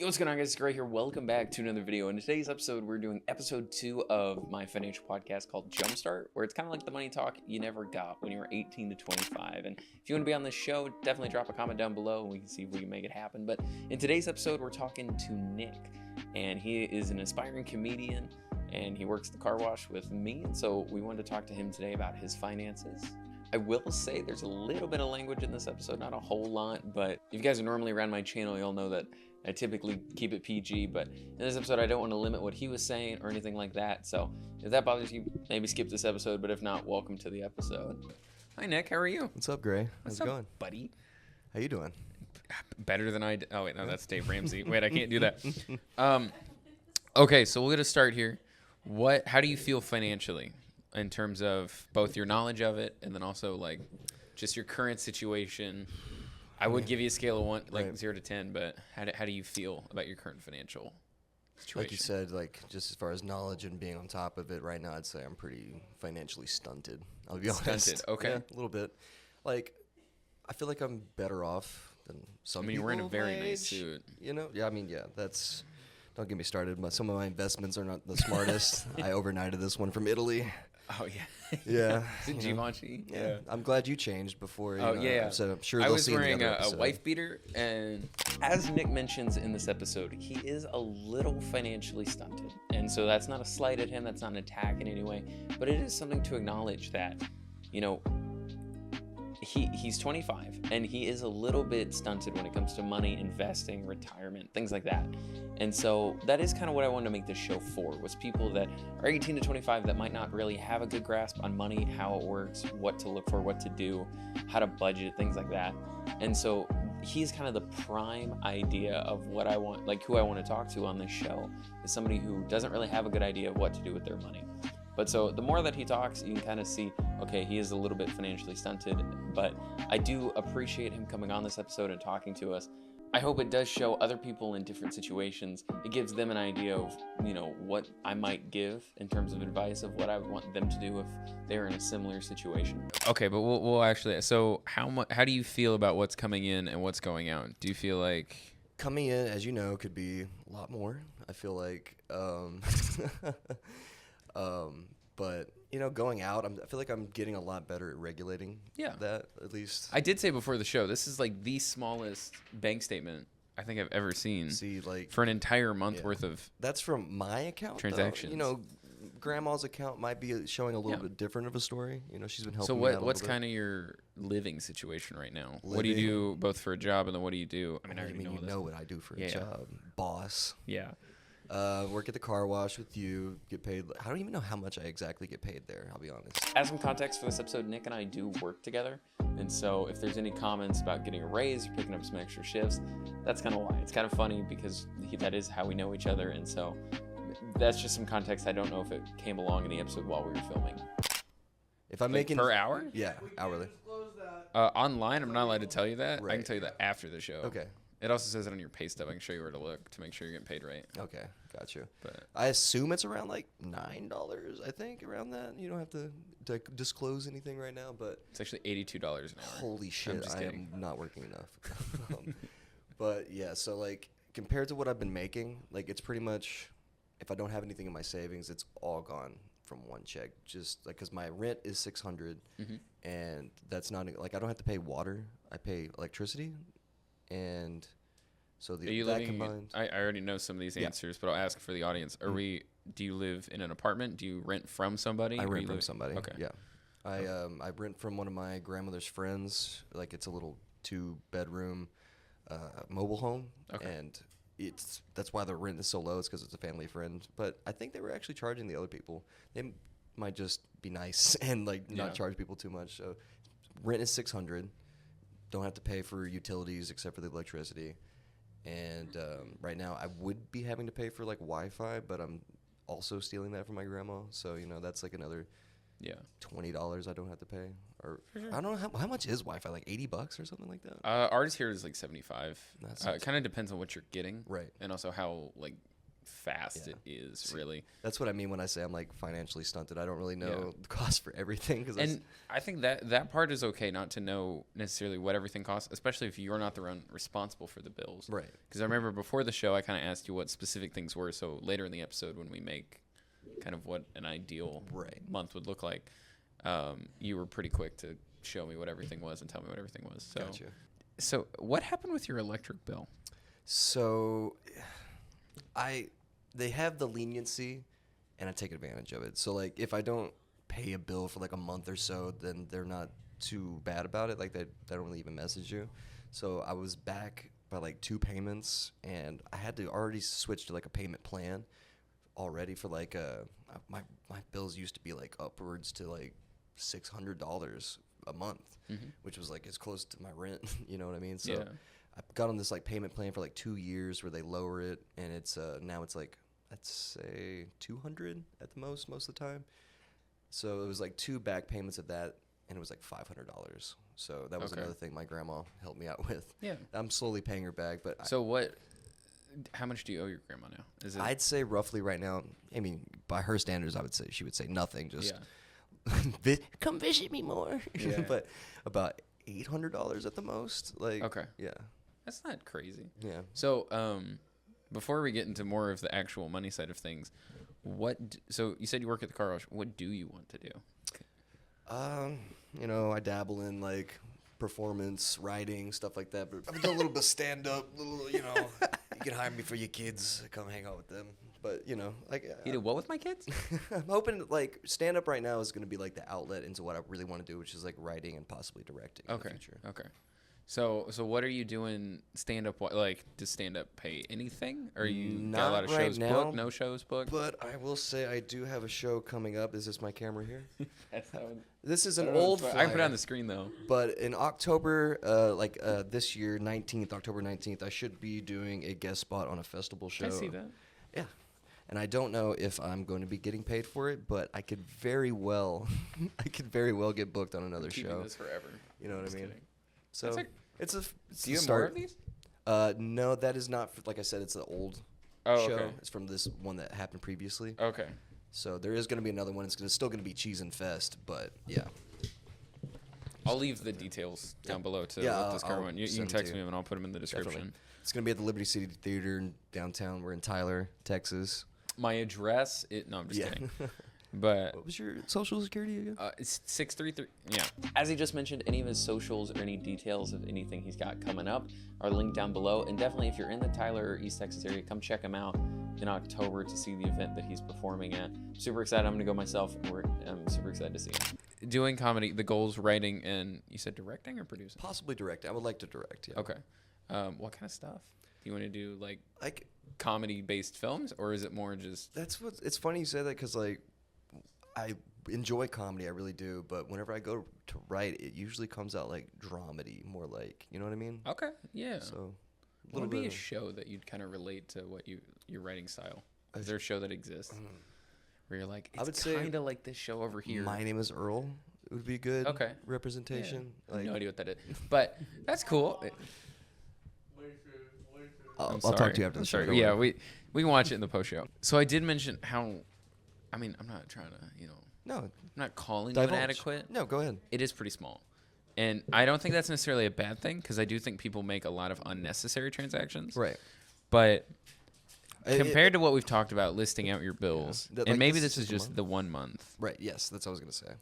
Yo, what's going on, guys? It's Gray here. Welcome back to another video. In today's episode, we're doing episode 2 of my financial podcast called JumpStart, where it's kind of like the money talk you never got when you were 18 to 25. And if you want to be on this show, definitely drop a comment down below and we can see if we can make it happen. But in today's episode, we're talking to Nick, and he is an aspiring comedian, and he works the car wash with me. And so we wanted to talk to him today about his finances. I will say there's a little bit of language in this episode, not a whole lot, but if you guys are normally around my channel, you'll know that I typically keep it PG, but in this episode, I don't want to limit what he was saying or anything like that. So if that bothers you, maybe skip this episode, but if not, welcome to the episode. Hi, Nick. How are you? What's up, Gray? How's it going? Buddy? How you doing? Better than I did. Oh, wait, no, that's Dave Ramsey. Wait, I can't do that. Okay, so we're going to start here. How do you feel financially in terms of both your knowledge of it and then also, like, just your current situation? I would give you a scale of 1, like 0 to 10, but how do you feel about your current financial situation? Like you said, like just as far as knowledge and being on top of it right now, I'd say I'm pretty financially stunted. I'll be honest. Stunted, okay. Yeah, a little bit. Like, I feel like I'm better off than some people. I mean, you're wearing a very nice age, suit. You know? Yeah, I mean, yeah, that's... Don't get me started. Some of my investments are not the smartest. I overnighted this one from Italy. Oh, yeah. Yeah. Is it Givenchy? Yeah. I'm glad you changed before. Oh, yeah. So I'm sure I they'll was see in the wearing other a episode. wife beater, and as Nick mentions in this episode, he is a little financially stunted. And so that's not a slight at him, that's not an attack in any way, but it is something to acknowledge that, you know, he's 25 and he is a little bit stunted when it comes to money, investing, retirement, things like that. And so that is kind of what I wanted to make this show for, was people that are 18 to 25 that might not really have a good grasp on money, how it works, what to look for, what to do, how to budget, things like that. And so he's kind of the prime idea of what I want, like who I want to talk to on this show, is somebody who doesn't really have a good idea of what to do with their money. But so the more that he talks, you can kind of see, okay, he is a little bit financially stunted, but I do appreciate him coming on this episode and talking to us. I hope it does show other people in different situations. It gives them an idea of, you know, what I might give in terms of advice of what I want them to do if they're in a similar situation. Okay, but we'll actually, so how do you feel about what's coming in and what's going out? Do you feel like... Coming in, as you know, could be a lot more. I feel like... but you know, going out, I feel like I'm getting a lot better at regulating that, at least. I did say before the show, this is like the smallest bank statement I think I've ever seen. See, like for an entire month worth of that's from my account transactions. Though. You know, grandma's account might be showing a little bit different of a story. You know, she's been helping so me out a what's little bit. kind of your living situation right now? What do you do both for a job and then what do you do? I mean, I already know you this. know what I do for a job. Boss. Yeah. Work at the car wash with you, get paid. I don't even know how much I exactly get paid there, I'll be honest. As some context for this episode, Nick and I do work together. And so if there's any comments about getting a raise or picking up some extra shifts, that's kind of why. It's kind of funny because that is how we know each other. And so that's just some context. I don't know if it came along in the episode while we were filming. If I'm like making... Per hour? Yeah, hourly. Online, I'm not allowed to tell you that. Right. I can tell you that after the show. Okay. It also says it on your pay stub. I can show you where to look to make sure you're getting paid right. Okay, got you. But I assume it's around like $9, I think, around that. You don't have to disclose anything right now, but... It's actually $82 an hour. Holy shit, I am not working enough. But yeah, so like compared to what I've been making, like it's pretty much, if I don't have anything in my savings, it's all gone from one check. Just like, because my rent is $600 and that's not, like I don't have to pay water. I pay electricity. And so that combined. I already know some of these answers, but I'll ask for the audience. Do you live in an apartment? Do you rent from somebody? I rent from somebody. Okay. Yeah. I rent from one of my grandmother's friends. Like it's a little 2-bedroom mobile home. Okay. And that's why the rent is so low. It's because it's a family friend. But I think they were actually charging the other people. They might just be nice and like not charge people too much. So rent is $600. Don't have to pay for utilities except for the electricity. And right now I would be having to pay for like Wi-Fi, but I'm also stealing that from my grandma. So, you know, that's like another $20 I don't have to pay. Or I don't know how much is Wi-Fi, like $80 or something like that? Ours here is like 75. That's it kind of depends on what you're getting. Right. And also how like fast it is, really. That's what I mean when I say I'm like financially stunted. I don't really know the cost for everything. And I think that part is okay, not to know necessarily what everything costs, especially if you're not the one responsible for the bills. Right. Because I remember before the show, I kind of asked you what specific things were. So later in the episode, when we make kind of what an ideal month would look like, you were pretty quick to show me what everything was and tell me what everything was. So, Gotcha. So what happened with your electric bill? So they have the leniency, and I take advantage of it. So like if I don't pay a bill for like a month or so, then they're not too bad about it. Like they don't really even message you. So I was back by like 2 payments, and I had to already switch to like a payment plan already for like my bills used to be like upwards to like $600 a month, which was like as close to my rent. You know what I mean? So I got on this like payment plan for like 2 years where they lower it, and it's now it's like, let's say $200 at the most of the time. So it was like 2 back payments of that, and it was like $500. So that was another thing my grandma helped me out with. Yeah, I'm slowly paying her back. But how much do you owe your grandma now? Is it? I'd say roughly right now, I mean, by her standards, she would say nothing. Just come visit me more. Yeah. But about $800 at the most. Like, yeah. That's not crazy. Yeah. So, before we get into more of the actual money side of things, so you said you work at the car wash. What do you want to do? You know, I dabble in like performance, writing, stuff like that. But I've done a little bit of stand up, you know. You can hire me for your kids, come hang out with them. But you know, like you do what with my kids? I'm hoping like stand up right now is going to be like the outlet into what I really want to do, which is like writing and possibly directing in the future. Okay. So what are you doing stand up? Like, does stand up pay anything? Or you Not got a lot of right shows now, booked? No shows booked? But I will say I do have a show coming up. Is this my camera here? That's how. This is an old flyer. I can put it on the screen though. But in October, this year, October 19th, I should be doing a guest spot on a festival show. I see that. Yeah. And I don't know if I'm going to be getting paid for it, but I could very well get booked on another show. Keeping this forever. You know what I mean? Kidding. So it's do you have more of these? No, that is not. Like I said, it's the old show. Okay. It's from this one that happened previously. Okay. So there is going to be another one. It's still going to be Cheese and Fest, but yeah. I'll leave the details down below to what this car one. You can text me and I'll put them in the description. Definitely. It's going to be at the Liberty City Theater in downtown. We're in Tyler, Texas. My address, no, I'm just kidding. But what was your social security again? It's 633. Yeah. As he just mentioned, any of his socials or any details of anything he's got coming up are linked down below. And definitely, if you're in the Tyler or East Texas area, come check him out in October to see the event that he's performing at. Super excited. I'm gonna go myself. I'm super excited to see him. Doing comedy, the goals, writing, and you said directing or producing? Possibly directing. I would like to direct. Yeah. Okay. What kind of stuff? Do you want to do like comedy-based films, or is it more just? It's funny you say that because like. I enjoy comedy, I really do, but whenever I go to write, it usually comes out like dramedy, more like, you know what I mean? Okay, yeah. So, what would be a show that you'd kind of relate to what your writing style? Is there a show that exists where you're like, it's kind of like this show over here? My Name is Earl. It would be good. Representation. Yeah. I have no idea what that is, but that's cool. I'll talk to you after the show. Yeah, we can watch it in the post show. So I did mention how. I mean, I'm not trying to, No. I'm not calling you inadequate. No, go ahead. It is pretty small. And I don't think that's necessarily a bad thing because I do think people make a lot of unnecessary transactions. Right. But compared to what we've talked about, listing out your bills, and maybe this is just the 1 month. Right, yes, that's what I was going to say.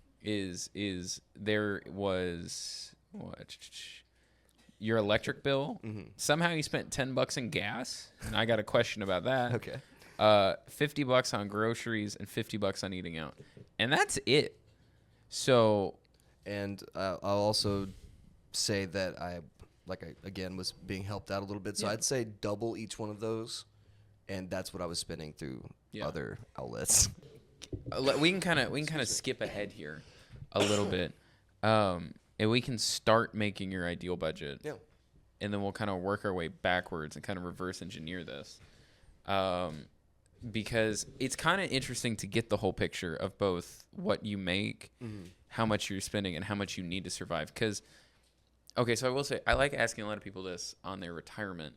Is there was, your electric bill? Mm-hmm. Somehow you spent $10 in gas, and I got a question about that. Okay. $50 on groceries and $50 on eating out, and that's it. So, and I'll also say that I again was being helped out a little bit. So I'd say double each one of those, and that's what I was spending through other outlets. We can kind of skip ahead here a little bit, and we can start making your ideal budget. Yeah, and then we'll kind of work our way backwards and kind of reverse engineer this. Because it's kind of interesting to get the whole picture of both what you make, how much you're spending, and how much you need to survive. Because, okay, so I will say, I like asking a lot of people this on their retirement.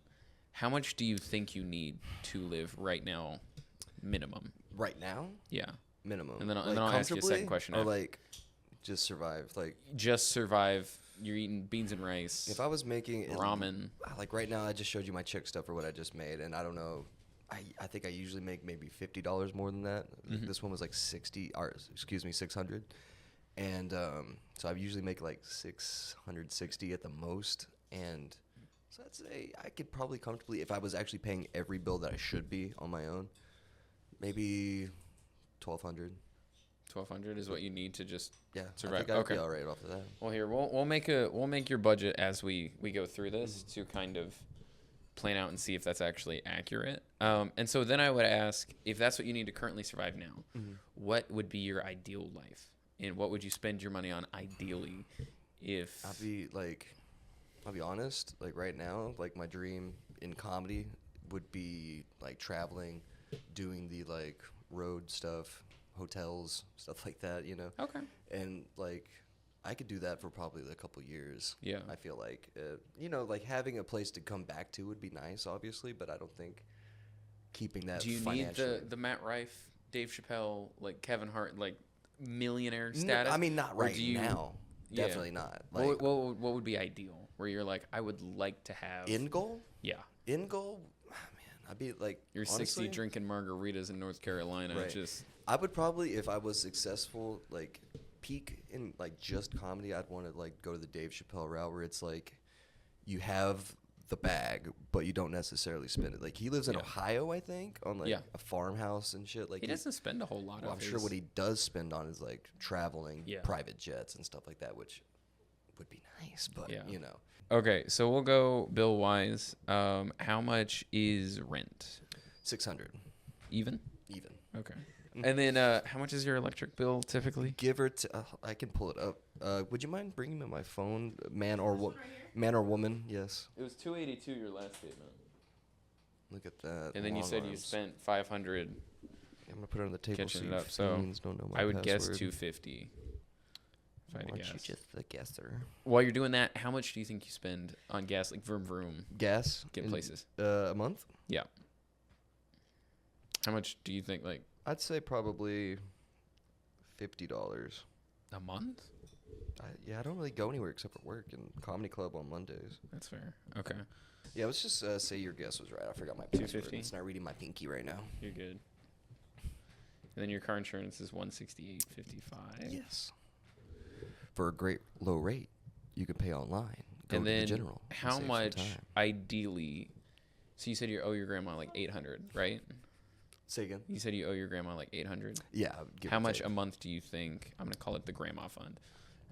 How much do you think you need to live right now, minimum? Right now, Yeah. minimum. And then like I'll ask you a second question. or After. like just survive. Like Just survive. You're eating beans and rice. if I was making ramen. Like right now, I just showed you my chick stuff for what I just made, and I don't know. I think I usually make maybe $50 more than that. Mm-hmm. This one was like 600, and so I usually make like 660 at the most, and so I'd say I could probably comfortably, if I was actually paying every bill that I should be on my own, maybe 1,200. 1,200 is what you need to just survive. I think I'd be all right off of that. Well, here we'll make your budget as we go through this to kind of plan out and see if that's actually accurate. And so then I would ask, if that's what you need to currently survive now, what would be your ideal life, and what would you spend your money on ideally? If I'll be honest, like right now, like my dream in comedy would be like traveling, doing the like road stuff, hotels, stuff like that, you know. Okay. And like I could do that for probably a couple years. Yeah. I feel like, you know, like having a place to come back to would be nice, obviously, but I don't think keeping that. Do you need the Matt Rife, Dave Chappelle, like Kevin Hart, like millionaire status? No, I mean, not right now. Yeah. Definitely not. Like, what would be ideal? Where you're like, I would like to have end goal? Yeah. End goal? Man, I'd be like, you're honestly, 60 drinking margaritas in North Carolina. Right. Just I would probably, if I was successful, like peak in like just comedy, I'd want to like go to the Dave Chappelle route where it's like you have the bag, but you don't necessarily spend it. Like he lives in Ohio, I think, on like a farmhouse and shit. Like he doesn't spend a whole lot. I'm sure what he does spend on is like traveling, private jets and stuff like that, which would be nice, but you know. Okay, so we'll go bill wise. How much is rent? 600. Even. Okay. And then how much is your electric bill typically? Give or I can pull it up. Would you mind bringing me my phone, man or woman? Yes. It was $282 your last statement. Look at that. And then you said you spent $500. I'm gonna put it on the table catching it up. So don't know my I would guess password. $250. If I had to guess. You just the guesser. While you're doing that, how much do you think you spend on gas, like vroom? Gas? Get places. A month? Yeah. How much do you think, like? I'd say probably $50. A month? I don't really go anywhere except for work and comedy club on Mondays. That's fair. Okay. Yeah, let's just say your guess was right. I forgot my password. 250. It's not reading my pinky right now. You're good. And then your car insurance is $168.55. Yes. For a great low rate, you can pay online. Go and to then the general. How much ideally? So you said you owe your grandma like $800, right? Say again. You said you owe your grandma like $800. Yeah. How much a month do you think? I'm gonna call it the grandma fund.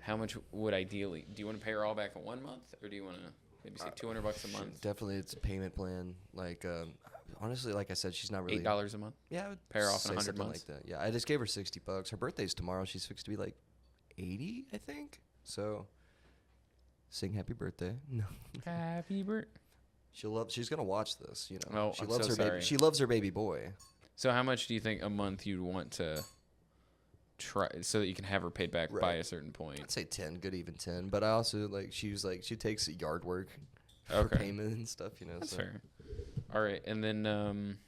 How much would ideally? Do you want to pay her all back in 1 month, or do you want to maybe say $200 a month? Definitely, it's a payment plan. Like honestly, like I said, she's not really $8 a month. Yeah, I would pay her off in 100 something months. like that. Yeah, I just gave her $60. Her birthday's tomorrow. She's fixed to be like 80, I think. So, sing happy birthday. No. Happy birthday. She's gonna watch this. You know. Oh, she I'm loves so her sorry. baby. She loves her baby boy. So how much do you think a month you'd want to try so that you can have her paid back by a certain point? I'd say 10, good even 10. But I also she takes yard work for payment and stuff. You know. That's fair. All right, and then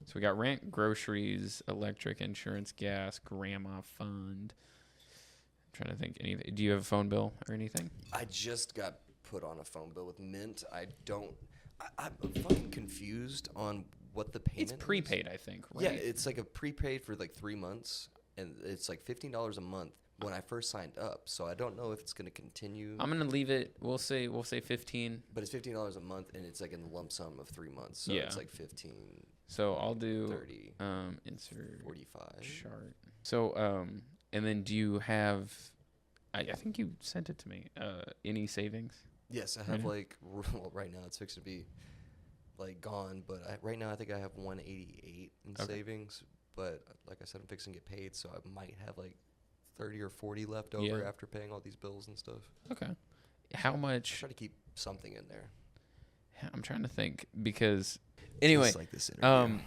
so we got rent, groceries, electric, insurance, gas, grandma fund. I'm trying to think anything. Do you have a phone bill or anything? I just got put on a phone bill with Mint. I'm fucking confused on what the payment It's prepaid, I think, right? Yeah, it's like a prepaid for like 3 months, and it's like $15 a month when I first signed up. So I don't know if it's going to continue. I'm going to leave it. We'll say 15. But it's $15 a month, and it's like in the lump sum of 3 months. So it's like 15. So I'll do 30. Insert 45. chart. So and then do you have? I think you sent it to me. Any savings? Yes, I have right now it's fixing to be like gone, but right now I think I have 188 in savings. But like I said, I'm fixing to get paid, so I might have like 30 or 40 left over after paying all these bills and stuff. Okay. How much? Try to keep something in there. I'm trying to think because anyway, just like this interview.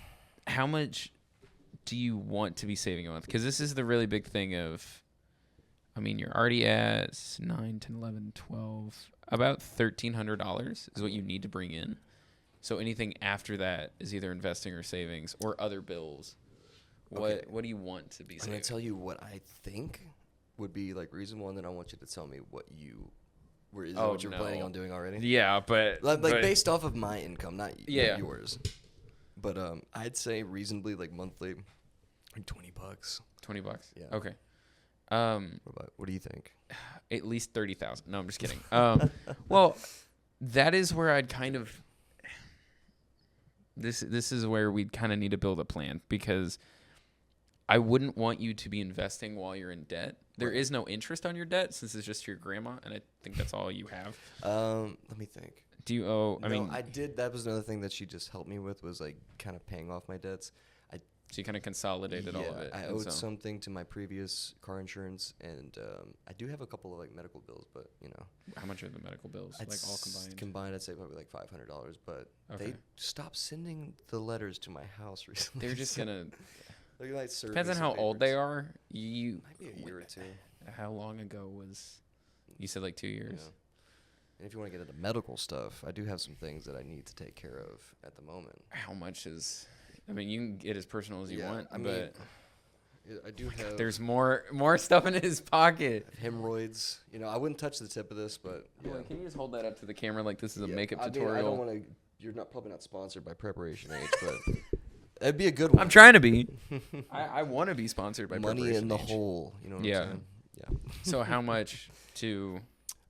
How much do you want to be saving a month? Because this is the really big thing of, I mean, you're already at 9, 10, 11, 12, about $1,300 is what you need to bring in. So anything after that is either investing or savings or other bills. Okay. What do you want to be I'm saving? gonna tell you what I think would be like reasonable, and then I want you to tell me what you what you're planning on doing already. Yeah, but Like based off of my income, not Yeah. yours. But I'd say reasonably like monthly, like $20. $20. Yeah. Okay. What do you think? At least 30,000. No, I'm just kidding. Well, that is where I'd kind of. This is where we'd kind of need to build a plan, because I wouldn't want you to be investing while you're in debt. There is no interest on your debt since it's just your grandma, and I think that's all you have. Let me think. Do you owe? I did. That was another thing that she just helped me with, was like kind of paying off my dets. So you kind of consolidated all of it. I owed something to my previous car insurance, and I do have a couple of like medical bills, but How much are the medical bills? Like all combined? Combined, I'd say probably like $500. But Okay. they stopped sending the letters to my house recently. They're just gonna. They're like service Depends on how old they are. You Might be a year or two. How long ago was? You said like 2 years. Yeah. And if you want to get into medical stuff, I do have some things that I need to take care of at the moment. How much is? I mean, you can get as personal as you want, I but mean, I do have. there's more stuff in his pocket. Hemorrhoids. I wouldn't touch the tip of this, but yeah. Wait, can you just hold that up to the camera like this is a makeup I mean, tutorial? I don't want to. You're probably not sponsored by Preparation H, but it'd be a good one. I'm trying to be. I want to be sponsored by Money Preparation in the H. hole. You know what Yeah. I'm saying? Yeah. So how much to?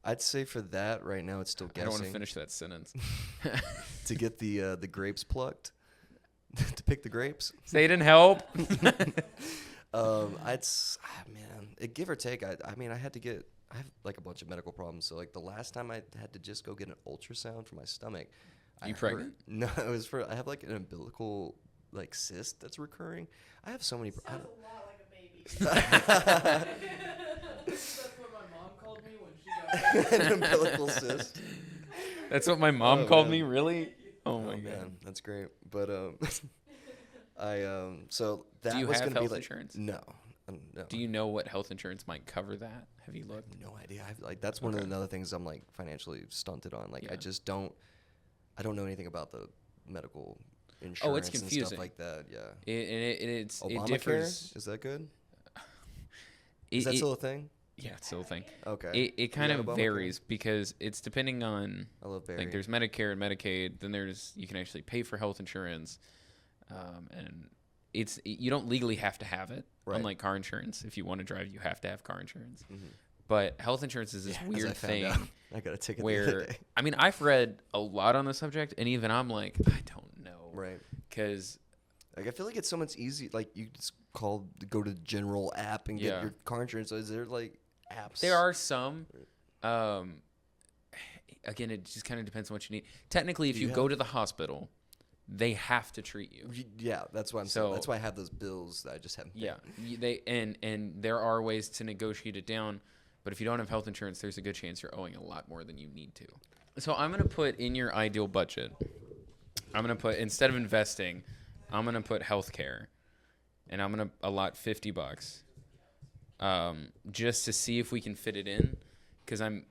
I'd say for that right now, it's still I guessing. don't want to finish that sentence. To get the grapes plucked, to pick the grapes. They didn't help. Man, give or take. I mean, I have like a bunch of medical problems. So like the last time I had to just go get an ultrasound for my stomach. You pregnant? No, it was I have like an umbilical like cyst that's recurring. I have so many. Sounds a lot like a baby. That's what my mom called me when she got An umbilical cyst. That's what my mom Oh, called man. me. Really? Oh my god. Man, that's great. But so that Do you was have gonna health be like insurance? no. No. Do you know what health insurance might cover that? Have you looked? No idea. That's one of the other things I'm like financially stunted on. Like I just don't know anything about the medical insurance and confusing. stuff like that. Yeah. It Obamacare? differs. Is that good? Is that still a thing? Yeah, it's still a thing. Okay. It kind You of got Obamacare? varies because it's depending on I love Barry. like there's Medicare and Medicaid. Then you can actually pay for health insurance, and you don't legally have to have it. Right. Unlike car insurance, if you want to drive, you have to have car insurance. Mhm. But health insurance is this As I weird found thing out. I got a ticket the other where day. I mean I've read a lot on the subject, and even I'm like I don't know, Right. Because Like I feel like it's so much easy. Like you just go to the general app and get your car insurance. So is there like apps? there are some. Again, it just kind of depends on what you need. Technically, if you go to the hospital, they have to treat you. Yeah, that's why I'm saying. That's why I have those bills that I just haven't paid. Yeah, and there are ways to negotiate it down, but if you don't have health insurance, there's a good chance you're owing a lot more than you need to. So I'm gonna put in your ideal budget. I'm gonna put instead of investing, I'm gonna put healthcare, and I'm gonna allot $50, just to see if we can fit it in, because I'm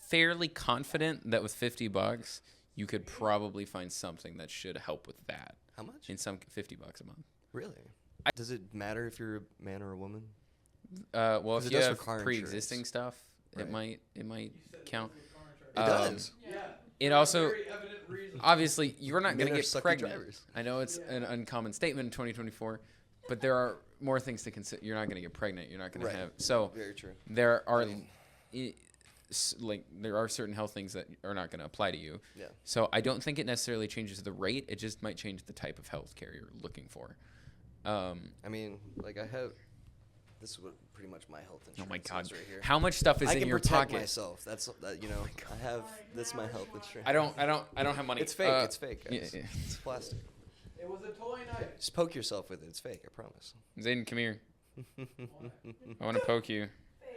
fairly confident that with $50 you could probably find something that should help with that. How much? In some $50 a month. Really? Does it matter if you're a man or a woman? Well, if it you does have for car pre-existing insurance. stuff, it might count. It does. Yeah. It also, Very evident reason. obviously, you're not going Men to are get sucky pregnant. drivers. I know it's an uncommon statement in 2024, but there are more things to consider. You're not going to get pregnant. You're not going to have. So Very true. there are, there are certain health things that are not going to apply to you. Yeah. So I don't think it necessarily changes the rate. It just might change the type of health care you're looking for. I mean, like I have. This is what pretty much my health insurance. Oh my God! is right here. How much stuff is I in can your protect pocket? myself. That's I have this my health insurance. I don't have money. It's fake. It's fake. Yeah, Guys. yeah. It's plastic. It was a toy knife. Just poke yourself with it. It's fake. I promise. Zayden, come here. I want to poke you.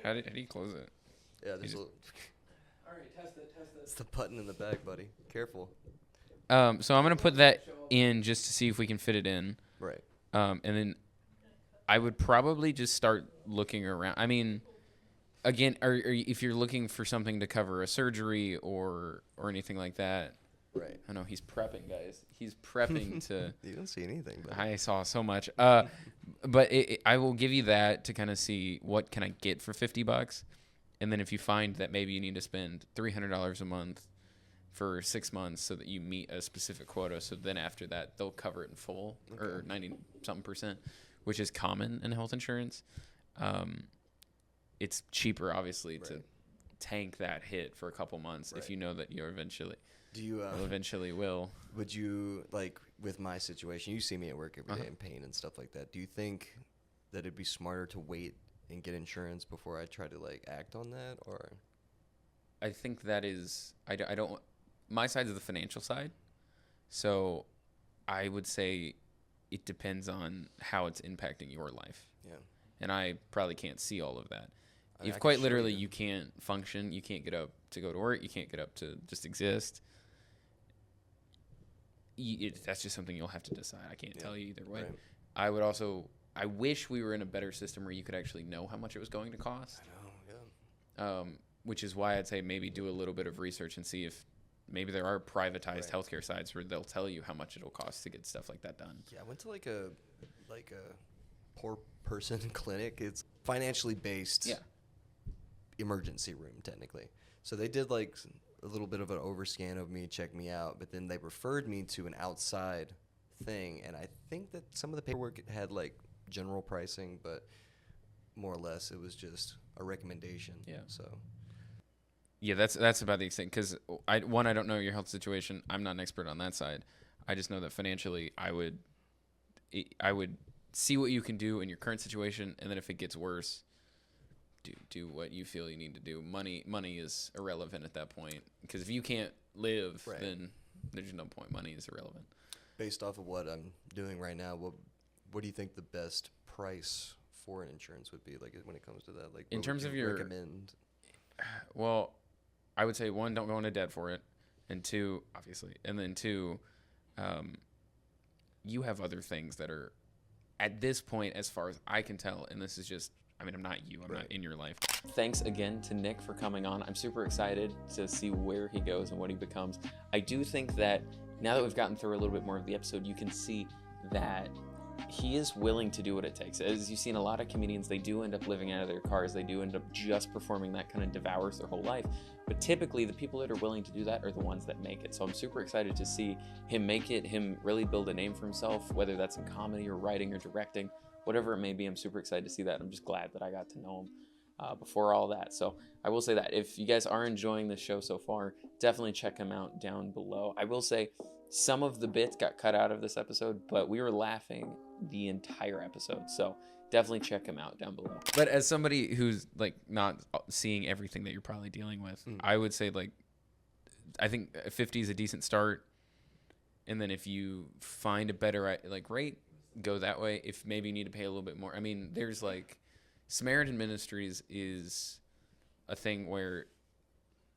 How do you close it? Yeah, there's a. All right, test it. It's the button in the back, buddy. Careful. So I'm gonna put that in just to see if we can fit it in. Right. And then I would probably just start looking around. I mean, again, if you're looking for something to cover a surgery or anything like that, Right. I know he's prepping, guys. He's prepping to. You don't see anything. But I saw so much. But I will give you that to kind of see what can I get for $50, and then if you find that maybe you need to spend $300 a month for 6 months so that you meet a specific quota, so then after that they'll cover it in full, or 90-something%, which is common in health insurance. It's cheaper, obviously, to tank that hit for a couple months if you know that you're eventually. Do you eventually will. Would you, like, with my situation, you see me at work every day in pain and stuff like that. Do you think that it'd be smarter to wait and get insurance before I try to, like, act on that? Or I think that is, I don't, my side is the financial side. So I would say it depends on how it's impacting your life. Yeah. And I probably can't see all of that. I If can quite show literally you. you can't function, you can't get up to go to work, you can't get up to just exist, that's just something you'll have to decide. I can't tell you either way. Right. I wish we were in a better system where you could actually know how much it was going to cost. I know, yeah. Which is why I'd say maybe do a little bit of research and see if maybe there are privatized healthcare sites where they'll tell you how much it'll cost to get stuff like that done. Yeah, I went to like a poor person clinic. It's financially based emergency room technically. So they did like a little bit of an overscan of me, check me out, but then they referred me to an outside thing, and I think that some of the paperwork had like general pricing, but more or less it was just a recommendation. Yeah. So yeah, that's about the extent, because I don't know your health situation. I'm not an expert on that side. I just know that financially I would see what you can do in your current situation, and then if it gets worse, do what you feel you need to do. Money is irrelevant at that point, because if you can't live, then there's no point. Money is irrelevant. Based off of what I'm doing right now, what do you think the best price for an insurance would be, like, when it comes to that? Like, in terms of your recommend? Well, I would say, one, don't go into debt for it, and two, obviously, and then two, you have other things that are, at this point, as far as I can tell, and this is just, I mean, I'm not you, I'm not in your life. Thanks again to Nick for coming on. I'm super excited to see where he goes and what he becomes. I do think that now that we've gotten through a little bit more of the episode, you can see that he is willing to do what it takes. As you've seen, a lot of comedians, they do end up living out of their cars. They do end up just performing that, kind of devours their whole life. But typically, the people that are willing to do that are the ones that make it. So I'm super excited to see him make it, him really build a name for himself, whether that's in comedy or writing or directing, whatever it may be. I'm super excited to see that. I'm just glad that I got to know him before all that. So I will say that if you guys are enjoying this show so far, definitely check him out down below. I will say some of the bits got cut out of this episode, but we were laughing the entire episode. So definitely check him out down below. But as somebody who's like not seeing everything that you're probably dealing with, I would say, like, I think 50 is a decent start. And then if you find a better like rate, go that way. If maybe you need to pay a little bit more. I mean, there's like Samaritan Ministries is a thing where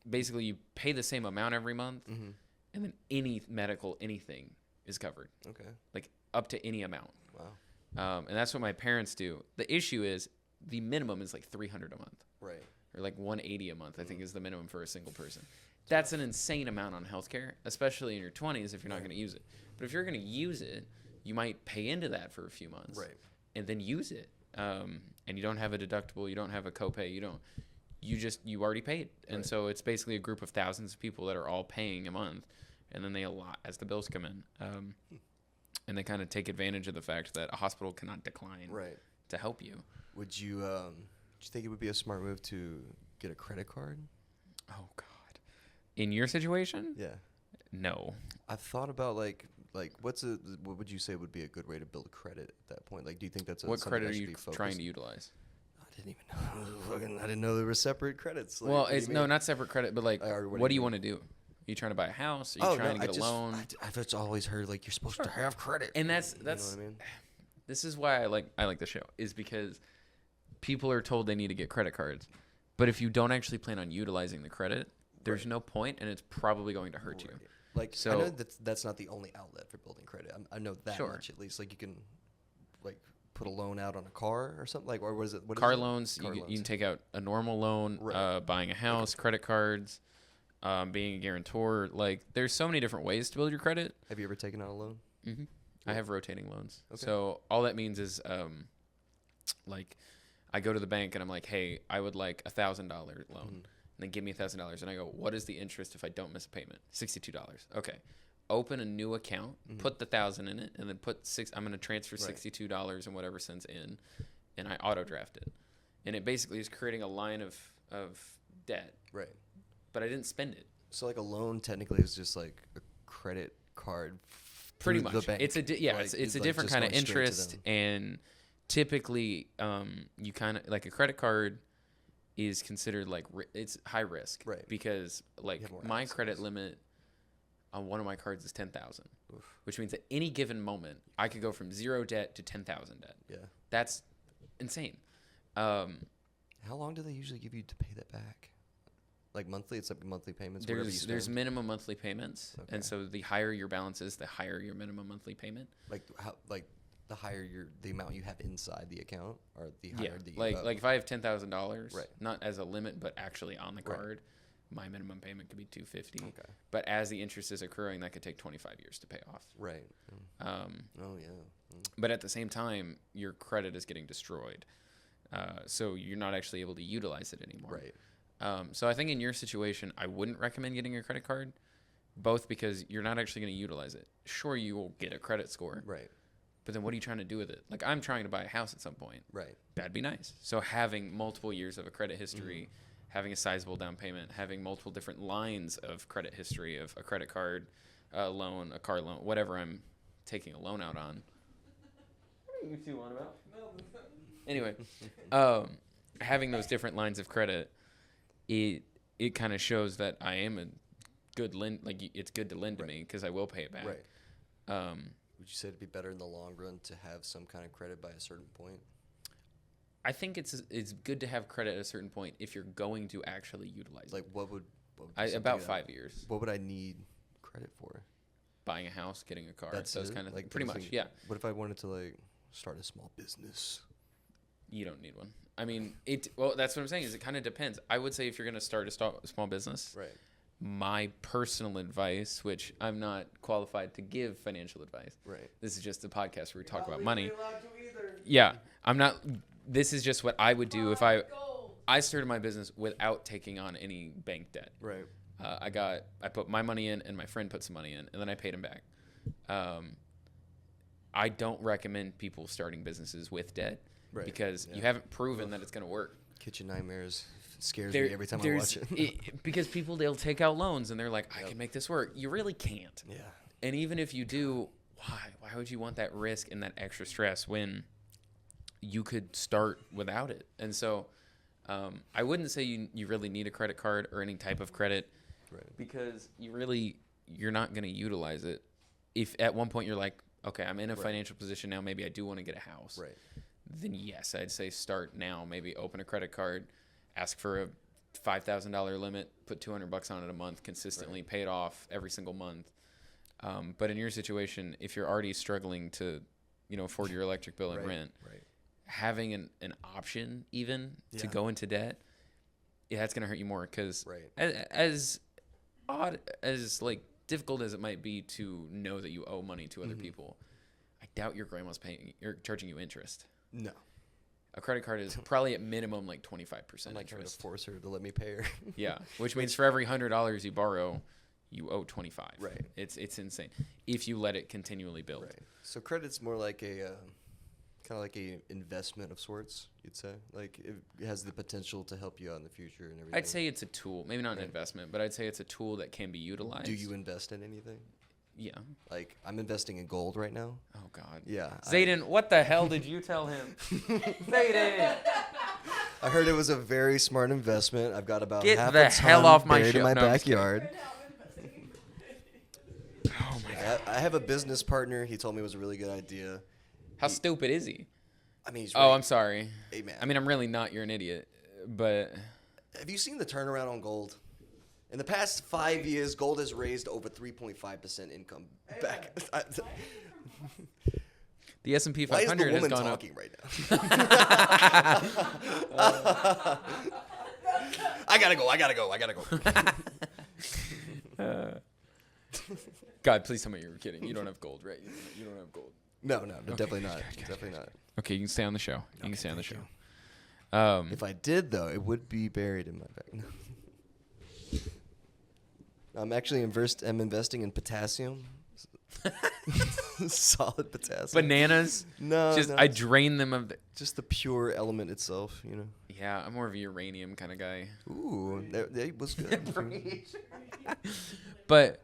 basically you pay the same amount every month, and then any medical anything is covered. Okay. Like up to any amount. Wow. And that's what my parents do. The issue is the minimum is like $300 a month. Right. Or like $180 a month, I think, is the minimum for a single person. That's an insane amount on healthcare, especially in your 20s if you're not going to use it. But if you're going to use it, you might pay into that for a few months, and then use it. And you don't have a deductible, you don't have a copay, you already paid. And so it's basically a group of thousands of people that are all paying a month, and then they allot as the bills come in. And they kind of take advantage of the fact that a hospital cannot decline to help you. Would you think it would be a smart move to get a credit card? Oh God. In your situation? Yeah. No. I've thought about like what would you say would be a good way to build credit at that point? Like, do you think that's what credit are you trying to utilize? I didn't even know. I didn't know there were separate credits. Like, well, it's not separate credit, but like, what do you want to do? Are you trying to buy a house? Are you trying to get a loan? I've just always heard like you're supposed to have credit, and that's you know what I mean? This is why I like the show, is because people are told they need to get credit cards, but if you don't actually plan on utilizing the credit, there's no point, and it's probably going to hurt you. Like, so, I know that's not the only outlet for building credit. I know that much at least. Like, you can like put a loan out on a car or something, like, or what is it? Car loans. You can take out a normal loan, buying a house, credit cards. being a guarantor. Like, there's so many different ways to build your credit. Have you ever taken out a loan? Mm-hmm. I have rotating loans. Okay. So all that means is, like, I go to the bank and I'm like, hey, I would like $1,000 loan. And they give me $1,000. And I go, what is the interest if I don't miss a payment? $62. Okay. Open a new account, put the 1,000 in it, and then I'm going to transfer $62 and whatever cents in, and I auto draft it. And it basically is creating a line of debt. Right. But I didn't spend it. So like a loan technically is just like a credit card. Pretty through much. The bank. It's a like different just kind of going straight to interest, them. and typically you kind of like a credit card is considered like it's high risk, Right. Because like have more my access. credit limit on one of my cards is 10,000, which means at any given moment I could go from 0 debt to 10,000 debt. Yeah. That's insane. How long do they usually give you to pay that back? Like monthly? It's like monthly payments. There's minimum monthly payments, Okay. and so the higher your balance is, the higher your minimum monthly payment. Like the higher the amount you have inside the account, or the higher the like if I have $10,000, Right. not as a limit, but actually on the Right. card, my minimum payment could be $250. Okay. But as the interest is accruing, that could take 25 years to pay off. Right. Oh yeah. But at the same time, your credit is getting destroyed, so you're not actually able to utilize it anymore. Right. So I think in your situation, I wouldn't recommend getting a credit card, both because you're not actually going to utilize it. Sure, you will get a credit score, Right. but then what are you trying to do with it? Like, I'm trying to buy a house at some point. Right. That'd be nice. So having multiple years of a credit history, having a sizable down payment, having multiple different lines of credit history of a credit card, a loan, a car loan, whatever I'm taking a loan out on. What are you two on about? Anyway, having those different lines of credit, it kind of shows that I am a good lend. Like, it's good to lend to me because I will pay it back. Right. Would you say it'd be better in the long run to have some kind of credit by a certain point? I think it's good to have credit at a certain point if you're going to actually utilize Like it. what would be About something 5 years. What would I need credit for? Buying a house, getting a car, That's those it? kind of Like, pretty those much, things- yeah. What if I wanted to like start a small business? You don't need one. I mean, that's what I'm saying is it kind of depends. I would say if you're going to start a small business, Right. my personal advice, which I'm not qualified to give financial advice. Right. This is just a podcast where we talk Not about money. legally allowed to either. Yeah, I'm not. This is just what I would do if I Gold. started my business without taking on any bank debt. Right. I put my money in, and my friend put some money in, and then I paid him back. I don't recommend people starting businesses with debt Right. because you Yeah. haven't proven that it's going to work. Kitchen Nightmares scares me every time I watch it. Because people, they'll take out loans and they're like, I can make this work. You really can't. Yeah. And even if you do, why? Why would you want that risk and that extra stress when you could start without it? And so I wouldn't say you really need a credit card or any type of credit Right. because you're not going to utilize it. If at one point you're like, okay, I'm in a financial position now, maybe I do want to get a house. Right. Then yes, I'd say start now. Maybe open a credit card, ask for a $5,000 limit, put $200 on it a month, consistently pay it off every single month. But in your situation, if you're already struggling to, afford your electric bill and rent, Right. having an option even to go into debt, that's going to hurt you more because Right. as odd as like difficult as it might be to know that you owe money to other people, I doubt your grandma's paying or charging you interest. No. A credit card is probably at minimum like 25% I'm not trying to interest. force her to let me pay her. Yeah, which means for every $100 you borrow, you owe 25. Right. It's insane if you let it continually build. Right. So credit's more like a kind of like a investment of sorts, you'd say. Like it has the potential to help you out in the future and everything. I'd say it's a tool, maybe not an investment, but I'd say it's a tool that can be utilized. Do you invest in anything? Yeah. Like I'm investing in gold right now. Oh God. Yeah. Zayden, what the hell did you tell him? Zayden. I heard it was a very smart investment. I've got about Get half the a hell ton off my buried show. in my No, I'm just kidding. backyard. Oh my God. I have a business partner. He told me it was a really good idea. How stupid is he? I mean, he's Oh, really, I'm sorry. Hey, man. I mean, I'm really not. You're an idiot. But Have you seen the turnaround on gold? In the past 5 years, gold has raised over 3.5% income back. the S&P Why is the 500 has woman gone up. talking right now? I gotta go. God, please tell me you were kidding. You don't have gold, right? You don't have gold. No, definitely not. good, Definitely not. Okay, you can stay on the show. You can stay on the thank show. If I did, though, it would be buried in my bag. I'm actually I'm investing in potassium. Solid potassium. Bananas. No, Just no, I drain them of the. just the pure element itself, Yeah, I'm more of a uranium kind of guy. Ooh, that was good. But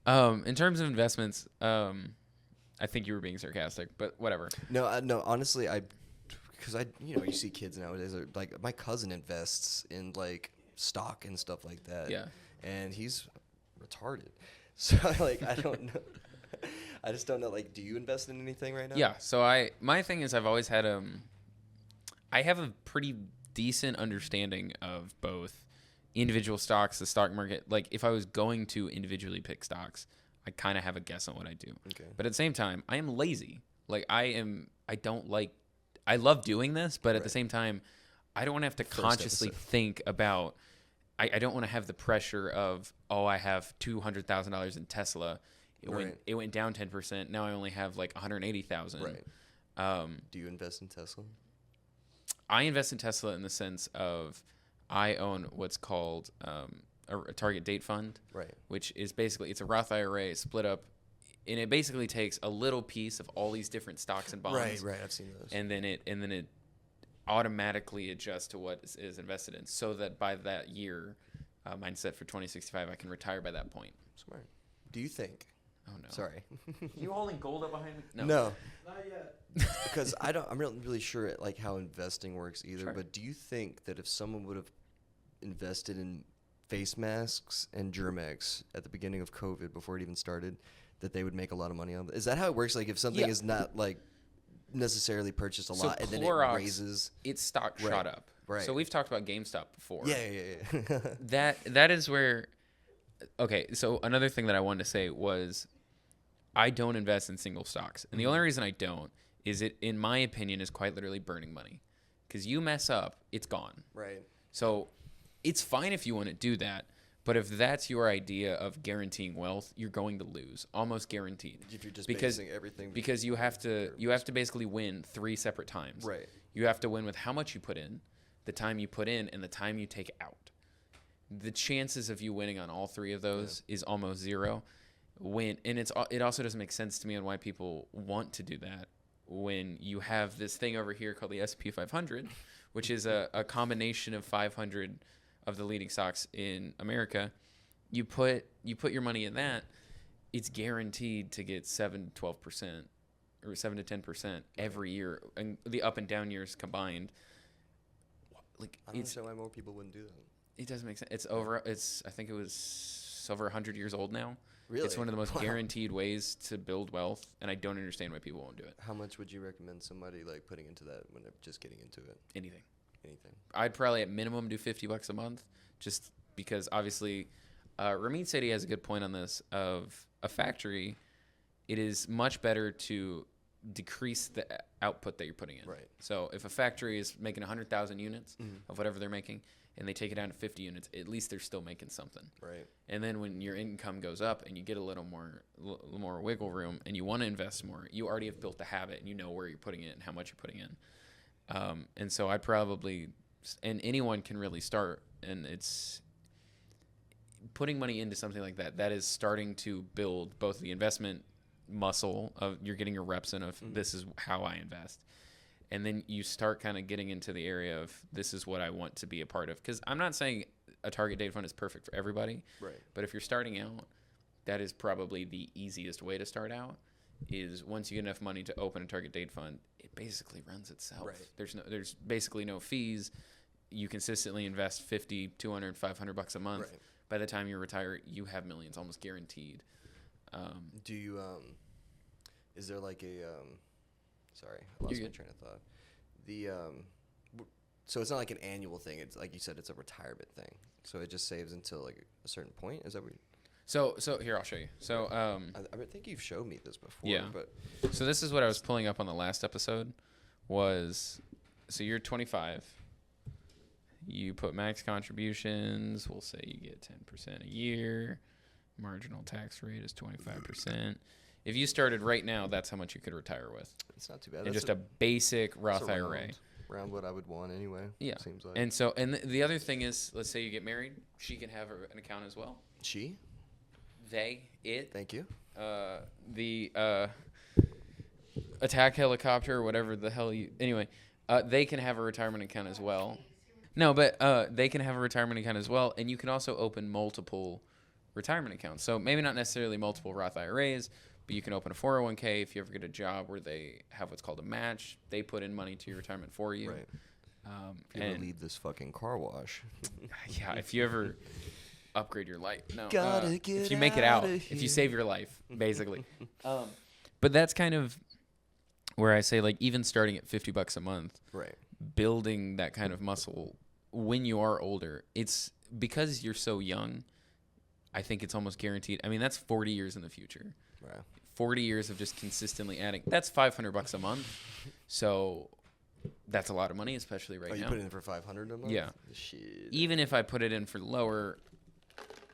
in terms of investments, I think you were being sarcastic, but whatever. No, honestly, because you see kids nowadays like my cousin invests in like stock and stuff like that. Yeah. And he's retarded. So like I don't know. I just don't know. Like, do you invest in anything right now? Yeah. So my thing is I've always had I have a pretty decent understanding of both individual stocks, the stock market. Like if I was going to individually pick stocks, I kind of have a guess on what I do. Okay. But at the same time, I am lazy. Like I love doing this, but at the Right. same time, I don't want to have to First consciously episode. think about. I don't want to have the pressure of I have $200,000 in Tesla. Right. It went down 10%. Now I only have like 180,000. Right. Do you invest in Tesla? I invest in Tesla in the sense of I own what's called a target date fund, Right. which is basically it's a Roth IRA split up, and it basically takes a little piece of all these different stocks and bonds, Right. I've seen those. and then it automatically adjusts to what is invested in, so that by that year, mine's set for 2065, I can retire by that point. Smart. Do you think? Oh no! Sorry. You holding gold up behind me? No. Not yet. Because I'm not really sure like how investing works either. Sure. But do you think that if someone would have invested in face masks and Germex at the beginning of COVID before it even started, that they would make a lot of money on that? Is that how it works? Like if something Yeah. is not like necessarily purchased a So lot and then Clorox, it raises. its stock Right. shot up. Right. So we've talked about GameStop before. Yeah. That is where. Okay, so another thing that I wanted to say was, I don't invest in single stocks, and the only reason I don't is it, in my opinion, is quite literally burning money, because you mess up, it's gone. Right. So it's fine if you want to do that, but if that's your idea of guaranteeing wealth, you're going to lose, almost guaranteed. If you're just because basing everything. because you have to basically win 3 separate times. Right. You have to win with how much you put in, the time you put in, and the time you take out. The chances of you winning on all 3 of those is almost zero. It also doesn't make sense to me on why people want to do that when you have this thing over here called the S&P 500, which is a combination of 500 of the leading stocks in America. You put your money in that, it's guaranteed to get 7-12% or 7 to 10% every year, and the up and down years combined. Like I don't understand why more people wouldn't do that. it doesn't make sense. I think it's over 100 years old now. Really? It's one of the most Wow. guaranteed ways to build wealth, and I don't understand why people won't do it. How much would you recommend somebody like putting into that when they're just getting into it? Anything. Anything. I'd probably at minimum do $50 a month, just because obviously, Ramit said he has a good point on this. Of a factory, it is much better to decrease the output that you're putting in. Right. So if a factory is making 100,000 units of whatever they're making, and they take it down to 50 units, at least they're still making something. Right. And then when your income goes up and you get a little more wiggle room and you want to invest more, you already have built the habit and you know where you're putting it and how much you're putting in. And so I'd probably, and anyone can really start, and it's putting money into something like that. That is starting to build both the investment muscle of you're getting your reps in of this is how I invest. And then you start kind of getting into the area of this is what I want to be a part of. Because I'm not saying a target date fund is perfect for everybody. Right. But if you're starting out, that is probably the easiest way to start out. Is once you get enough money to open a target date fund, it basically runs itself. Right. There's basically no fees. You consistently invest 50, 200, 500 bucks a month. Right. By the time you retire, you have millions almost guaranteed. Do you is there like a sorry, I lost You're my good. train of thought. The so it's not like an annual thing. It's like you said, it's a retirement thing. So it just saves until like a certain point. Is that what? So here, I'll show you. So I think you've showed me this before. Yeah. But So this is what I was pulling up on the last episode. So you're 25. You put max contributions. We'll say you get 10% a year. Marginal tax rate is 25%. If you started right now, that's how much you could retire with. It's not too bad. And That's just a basic Roth around, IRA. around what I would want anyway. Yeah. Seems like. And so, and the other thing is, let's say you get married, she can have an account as well. She? It. Thank you. The attack helicopter or whatever the hell you. Anyway, they can have a retirement account as well. No, but they can have a retirement account as well, and you can also open multiple retirement accounts. So maybe not necessarily multiple Roth IRAs, but you can open a 401k if you ever get a job where they have what's called a match. They put in money to your retirement for you. Right. If you ever leave this fucking car wash. Yeah, if you ever upgrade your life. No, Gotta get if you make it out, outta if you here. save your life, basically. But that's kind of where I say, like, even starting at $50 a month, Right. building that kind of muscle when you are older, it's because you're so young. I think it's almost guaranteed. I mean, that's 40 years in the future. Right. 40 years of just consistently adding. That's $500 a month. So that's a lot of money, especially right Oh, you now. put it in for $500 a month? Yeah. Shit. Even if I put it in for lower,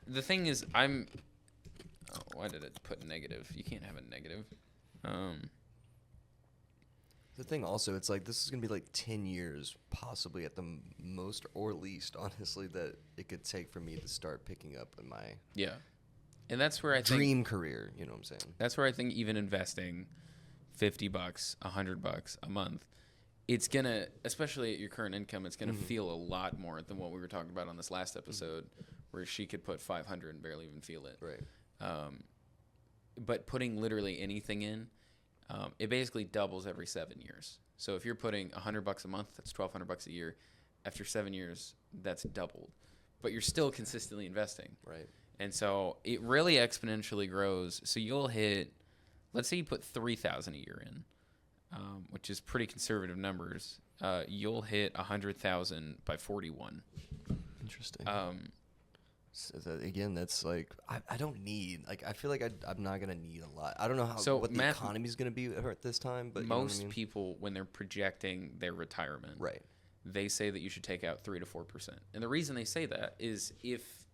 the thing is, why did it put negative? You can't have a negative. The thing also, it's like this is going to be like 10 years possibly at the most or least, honestly, that it could take for me to start picking up in my Yeah. And that's where I think dream career, you know what I'm saying? that's where I think even investing $50, $100 a month, it's going to, especially at your current income, it's going to feel a lot more than what we were talking about on this last episode where she could put 500 and barely even feel it. Right. But putting literally anything in, it basically doubles every 7 years. So if you're putting $100 a month, that's $1,200 a year. After 7 years, that's doubled. But you're still consistently investing. Right. And so it really exponentially grows. So you'll hit, let's say you put $3,000 a year in, which is pretty conservative numbers. You'll hit $100,000 by 41. Interesting. So that, again, that's like I don't need, like, I feel like I'm not gonna need a lot. I don't know what the economy's gonna be at this time, but most you know what I mean? people, when they're projecting their retirement, Right. they say that you should take out 3 to 4%. And the reason they say that is if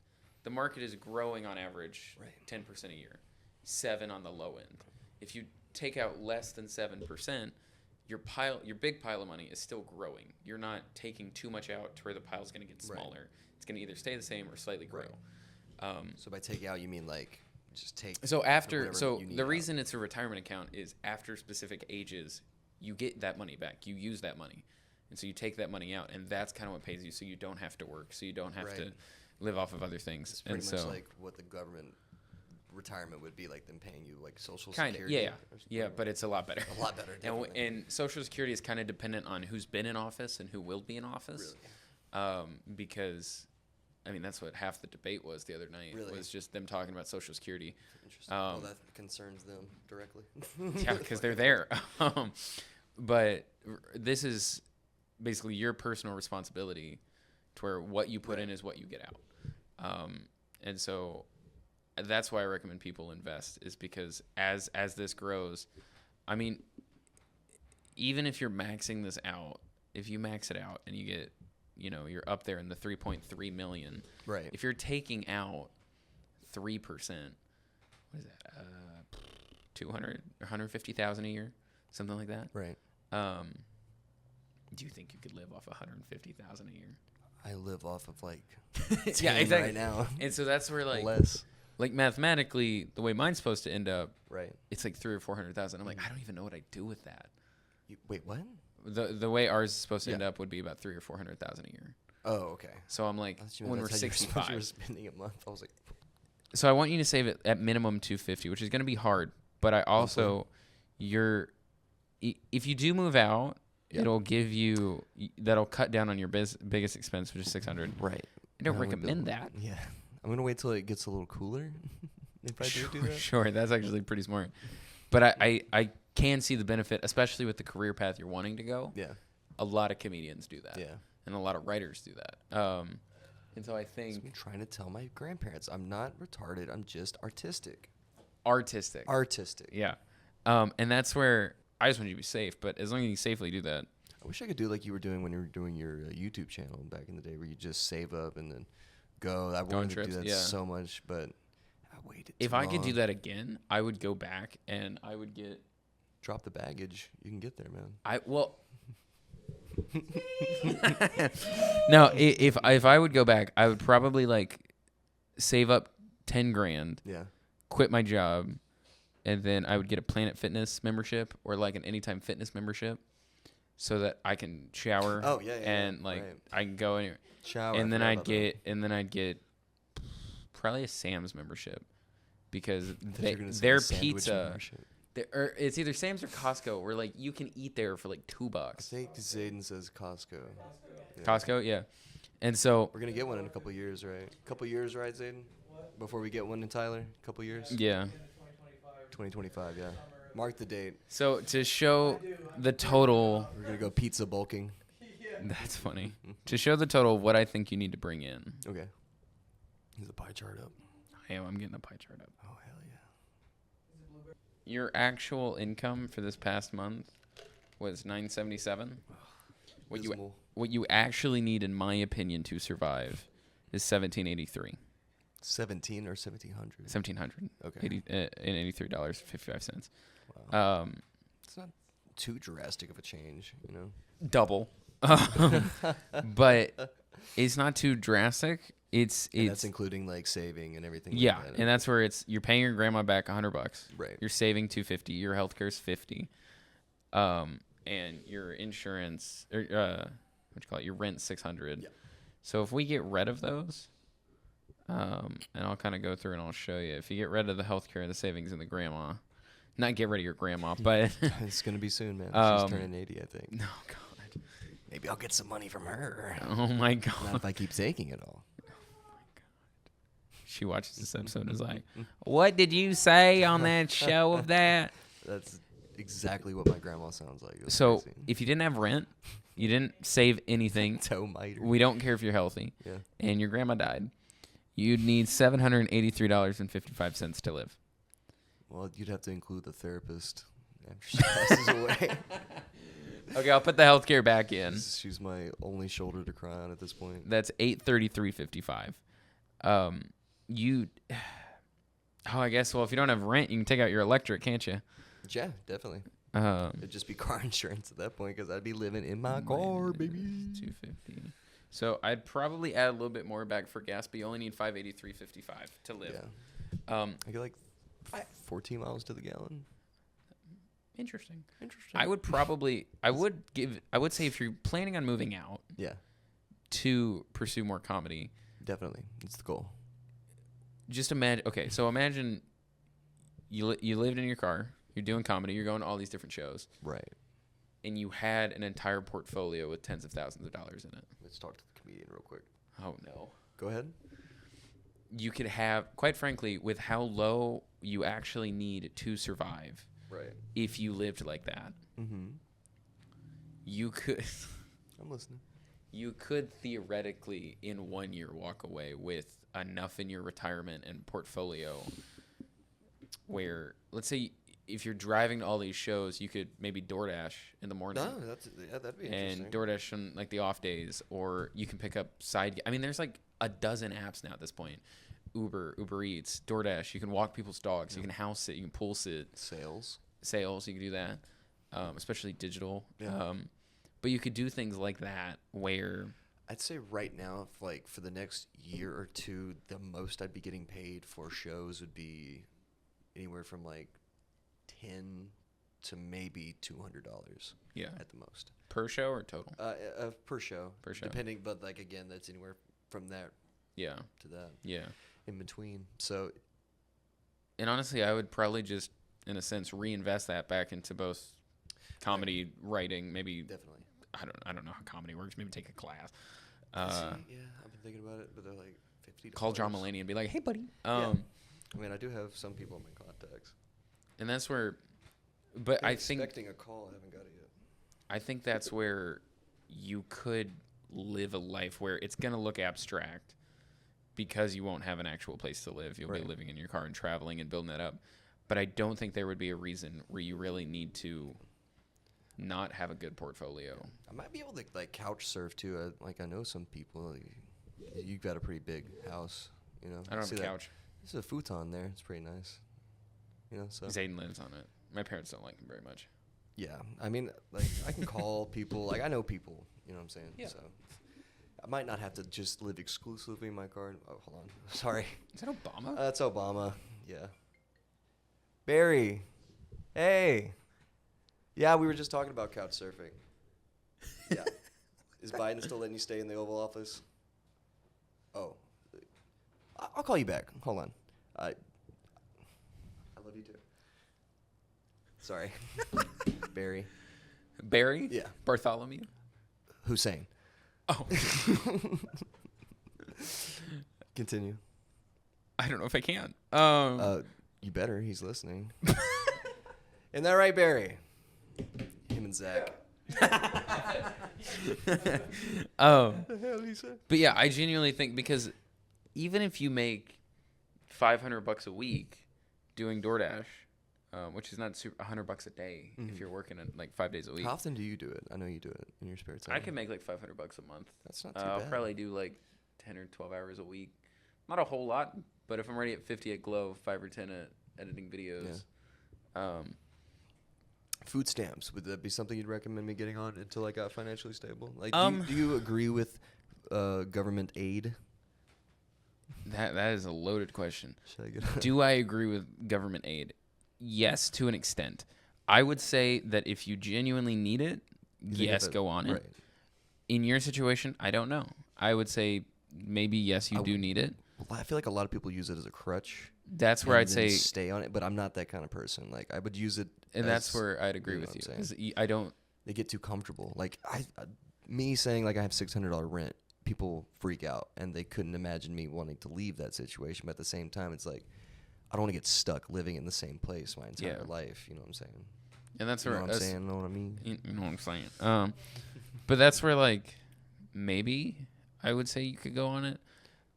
the market is growing on average 10% a year, 7 on the low end. If you take out less than 7%, your big pile of money is still growing. You're not taking too much out to where the pile's going to get smaller. Right. It's going to either stay the same or slightly grow. Right. So by taking out, you mean like just take. So whatever you need the out. reason it's a retirement account is after specific ages, you get that money back. You use that money. And so you take that money out, and that's kind of what pays you, so you don't have to work, so you don't have to live off of other things. It's pretty and much so, like what the government retirement would be like, them paying you like Social kind of, Security. yeah, but it's a lot better. A lot better. And Social Security is kind of dependent on who's been in office and who will be in office. Really? Because, I mean, that's what half the debate was the other night. Really? Was just them talking about Social Security. Interesting. Well, that concerns them directly. Yeah, because they're there. But this is basically your personal responsibility to where what you put in is what you get out. And so that's why I recommend people invest, is because as this grows, I mean, even if you're maxing this out, if you max it out and you get, you're up there in the 3.3 million. Right. If you're taking out 3%, what is that? 200 or 150,000 a year, something like that. Right. Do you think you could live off 150,000 a year? I live off of like 10 Yeah, exactly. right now. And so that's where Less. like mathematically, the way mine's supposed to end up, Right. it's like 300,000 or 400,000. I'm like, I don't even know what I do with that. Wait, what? The way ours is supposed to end up would be about 300,000 or 400,000 a year. Oh, okay. So I'm like, when we're 65, you were spending a month. I was like, so I want you to save it at minimum 250, which is going to be hard. But I also, if you do move out, it'll give you, that'll cut down on your biggest expense, which is 600. right. I don't recommend that. Yeah. I'm gonna wait till it gets a little cooler. If I do that. Sure, that's actually pretty smart. But I can see the benefit, especially with the career path you're wanting to go. Yeah. A lot of comedians do that. Yeah. And a lot of writers do that. And so I think I'm trying to tell my grandparents I'm not retarded. I'm just artistic. artistic. Yeah. And that's where I just want you to be safe. But as long as you safely do that. I wish I could do like you were doing when you were doing your YouTube channel back in the day, where you just save up and then go. I wanted to do that so much, but waited. If too I could do long. that again, I would go back and I would get. Drop the baggage. You can get there, man. No, if I would go back, I would probably like save up 10 grand, Yeah. quit my job, and then I would get a Planet Fitness membership or like an Anytime Fitness membership, so that I can shower. Oh, yeah, and like right. I can go anywhere. Shower. And I then forgot I'd about get probably a Sam's membership because that. I thought you were gonna say their the sandwich pizza. membership. Or it's either Sam's or Costco, where like you can eat there for like $2. I think Zayden says Costco. Yeah. Costco, yeah. And so We're gonna get one in a couple years, right? Couple years, right, Zayden? Before we get one in Tyler, couple years. yeah. 2025, yeah. Mark the date. So to show the total, We're gonna go pizza bulking. that's funny. To show the total of what I think you need to bring in. Okay. Is the pie chart up? I'm getting the pie chart up. Oh hell yeah. Your actual income for this past month was $977. Dismal. What you actually need, in my opinion, to survive is $1,783. 17 or 1700. $1,700. Okay. And $83.55. Wow. It's not too drastic of a change, you know. Double. But it's not too drastic. And It's that's including like saving and everything. yeah, like that. and that's where you're paying your grandma back $100. Right. You're saving $250. Your healthcare's $50. And your insurance or what you call it? Your rent's $600. Yeah. So if we get rid of those, and I'll kind of go through and I'll show you. If you get rid of the healthcare, the savings, and the grandma, not get rid of your grandma, but It's gonna be soon, man. She's turning 80, I think. no, God. Maybe I'll get some money from her. Oh my Not God. if I keep taking it all. She watches this episode and is like, "What did you say on that show of that?" That's exactly what my grandma sounds like. It was So crazy. if you didn't have rent, you didn't save anything. Toe miter. We don't care if you're healthy, Yeah. and your grandma died. You'd need $783.55 to live. Well, you'd have to include the therapist after she passes away. Okay, I'll put the healthcare back in. She's my only shoulder to cry on at this point. That's $833.55. I guess. Well, if you don't have rent, you can take out your electric, can't you? Yeah, definitely. Um, It'd just be car insurance at that point because I'd be living in my car, baby. $250. So I'd probably add a little bit more back for gas, but you only need $583.55 to live. Yeah. I I get like 14 miles to the gallon. Interesting. Interesting. I would say if you're planning on moving out Yeah, to pursue more comedy, definitely. It's the goal. just imagine. Okay, so imagine you lived in your car, you're doing comedy, you're going to all these different shows, Right. and you had an entire portfolio with tens of thousands of dollars in it. Let's talk to the comedian real quick. Oh no. Go ahead. You could have, quite frankly, with how low you actually need to survive, Right. if you lived like that, Mm-hmm. you could I'm listening. you could theoretically in 1 year walk away with enough in your retirement and portfolio where, let's say, if you're driving to all these shows, you could maybe DoorDash in the morning. No, that'd be interesting. And DoorDash on like the off days, or you can pick up side. I mean, there's like a dozen apps now at this point. Uber Eats, DoorDash. You can walk people's dogs. You can house sit. You can pool sit. Sales. You can do that, especially digital. Yeah. But you could do things like that where I'd say right now, if like for the next year or two, the most I'd be getting paid for shows would be anywhere from like $10 to maybe $200 yeah, at the most. per show or total. Per show. Per show. Depending, but like again, that's anywhere from that Yeah, to that yeah. in between. So And honestly, I would probably just, in a sense, reinvest that back into both comedy writing. Maybe definitely. I don't know how comedy works. Maybe take a class. Yeah, I've been thinking about it, but they're like $50. Call John Mulaney and be like, "Hey, buddy." I mean, I do have some people in my contacts. And that's where, but I think expecting a call. I haven't got it yet. I think that's where you could live a life where it's gonna look abstract because you won't have an actual place to live. You'll Right. be living in your car and traveling and building that up. But I don't think there would be a reason where you really need to not have a good portfolio. I might be able to like couch surf too. I know some people. You've got a pretty big house, you know. I don't see have a that- couch. There's a futon there. It's pretty nice. You know, so. Zayden lives on it. My parents don't like him very much. Yeah, I mean, like, I can call people. Like, I know people. You know what I'm saying? Yeah. So, I might not have to just live exclusively in my car. Oh, hold on. Sorry. Is that Obama? That's Obama. Yeah. Barry. Hey. Yeah, we were just talking about couch surfing. Yeah. Is Biden still letting you stay in the Oval Office? Oh. I'll call you back. Hold on. I love you too. Sorry. Barry. Barry? Yeah. Bartholomew? Hussein. Oh. Continue. I don't know if I can. You better. He's listening. Isn't that right, Barry? Him and Zach. The hell he said? But yeah, I genuinely think because even if you make $500 a week doing DoorDash, which is not super $100 a day if you're working like 5 days a week. How often do you do it? I know you do it in your spare time. I can make like $500 a month. That's not too I'll bad. probably do like 10 or 12 hours a week. Not a whole lot, but if I'm already at 50 at Glow, 5 or 10 at editing videos. Food stamps, would that be something you'd recommend me getting on until I got financially stable? Like, do you agree with government aid? That is a loaded question. Should I get Do I agree with government aid? Yes, to an extent. I would say that if you genuinely need it, yes, go on it. Right. In your situation, I don't know. I would say maybe yes, you do need it. Well, I feel like a lot of people use it as a crutch. That's where and I'd then say, stay on it, but I'm not that kind of person. Like, I would use it, and that's where I'd agree know with what you I'm because I don't. they get too comfortable. Like, me saying like I have $600 rent, people freak out, and they couldn't imagine me wanting to leave that situation. But at the same time, it's like I don't want to get stuck living in the same place my entire life. You know what I'm saying? And that's You where know what I'm saying? Know what I mean? You know what I'm saying. But that's where like maybe I would say you could go on it.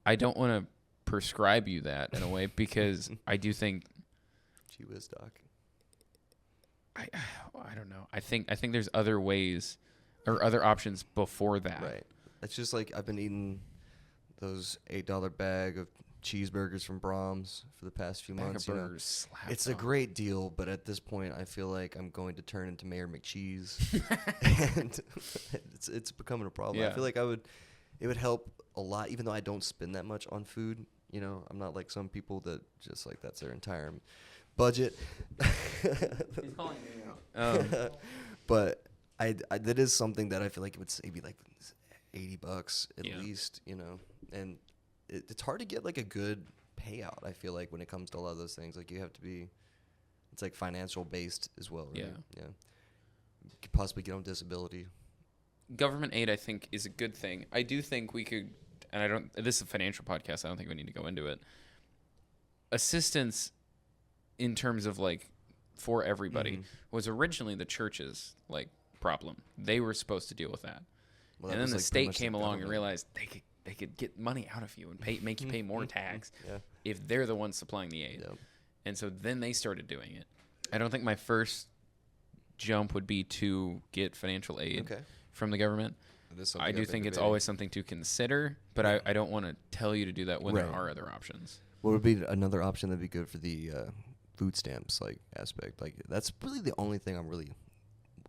I don't want to prescribe you that in a way because I do think Gee whiz, doc. I don't know. I think there's other ways or other options before that. Right. It's just like I've been eating those $8 bag of cheeseburgers from Brahms for the past few Bag months. of You know? burgers slaps It's a on. great deal, but at this point, I feel like I'm going to turn into Mayor McCheese, and it's becoming a problem. I Yeah. feel like it would help a lot, even though I don't spend that much on food. You know, I'm not like some people that just like that's their entire budget. He's calling me out. But I that is something that I feel like it would save me like $80 at Yeah. least. You know, and it's hard to get like a good payout. I feel like when it comes to a lot of those things, like you have to be, it's like financial based as well. Right? Yeah. You could possibly get on disability. Government aid, I think, is a good thing. I do think we could, and I don't. This is a financial podcast. I don't think we need to go into it. Assistance, in terms of like, for everybody, was originally the church's like problem. They were supposed to deal with that, Well, and then was, the like, pretty state much the came along and government. realized they could get money out of you and make you pay more tax Yeah. if they're the ones supplying the aid. Yep. And so then they started doing it. I don't think my first jump would be to get financial aid Okay. from the government. I do think it's always something to consider, but I don't want to tell you to do that when there Right. are other options. What would be another option that'd be good for the food stamps like aspect? Like that's really the only thing I'm really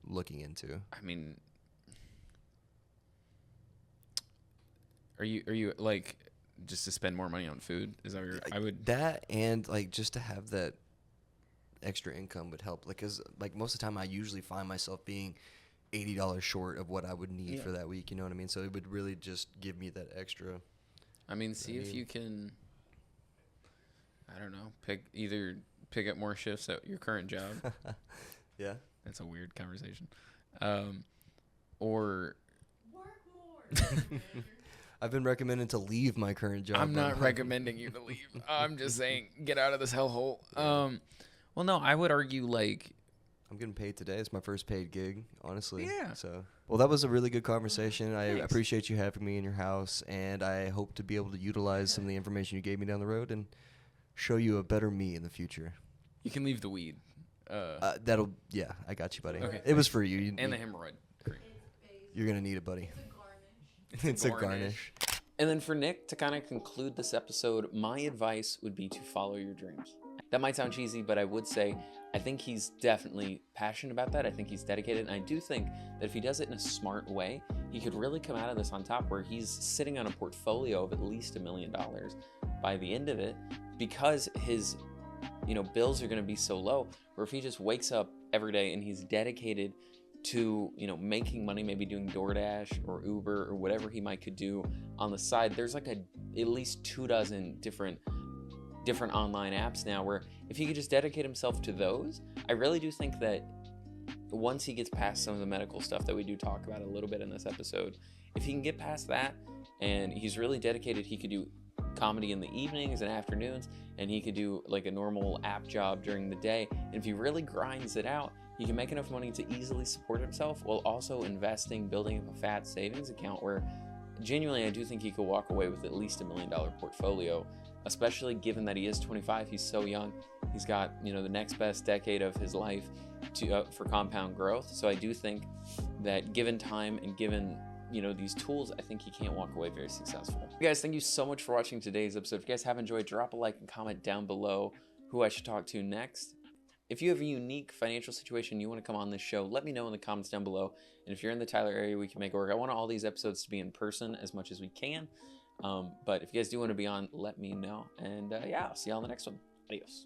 looking into. I mean, are you like just to spend more money on food? Is that what you're, I would That and like just to have that extra income would help. Like, cause like most of the time I usually find myself being $80 short of what I would need for that week. You know what I mean? So it would really just give me that extra. I mean, see if you can. I don't know. Pick up more shifts at your current job. Yeah. That's a weird conversation. Or Work more. I've been recommended to leave my current job. I'm but not recommending you to leave. I'm just saying get out of this hellhole. Well, no, I would argue like I'm getting paid today. It's my first paid gig, honestly. Yeah. So, well, that was a really good conversation. I Thanks. appreciate you having me in your house, and I hope to be able to utilize some of the information you gave me down the road and show you a better me in the future. you can leave the weed. Yeah, I got you, buddy. Okay, It was for you. And the hemorrhoid cream. You're going to need it, buddy. It's a garnish. It's a garnish. And then for Nick, to kind of conclude this episode, my advice would be to follow your dreams. That might sound cheesy, but I would say I think he's definitely passionate about that. I think he's dedicated. And I do think that if he does it in a smart way, he could really come out of this on top, where he's sitting on a portfolio of at least $1 million by the end of it, because his bills are going to be so low. Where if he just wakes up every day and he's dedicated to making money, maybe doing DoorDash or Uber or whatever he might could do on the side. There's like at least 24 different online apps now, where if he could just dedicate himself to those, I really do think that once he gets past some of the medical stuff that we do talk about a little bit in this episode, if he can get past that and he's really dedicated, he could do comedy in the evenings and afternoons, and he could do like a normal app job during the day. And if he really grinds it out, he can make enough money to easily support himself while also investing, building up a fat savings account, where genuinely I do think he could walk away with at least $1 million portfolio, especially given that he is 25. He's so young. He's got the next best decade of his life for compound growth. So I do think that given time and given these tools, I think he can't walk away very successful. Guys, thank you so much for watching today's episode. If you guys have enjoyed, drop a like and comment down below who I should talk to next. If you have a unique financial situation you want to come on this show, let me know in the comments down below. And if you're in the Tyler area, we can make it work. I want all these episodes to be in person as much as we can. But if you guys do want to be on, let me know. And yeah, I'll see you all in the next one. Adios.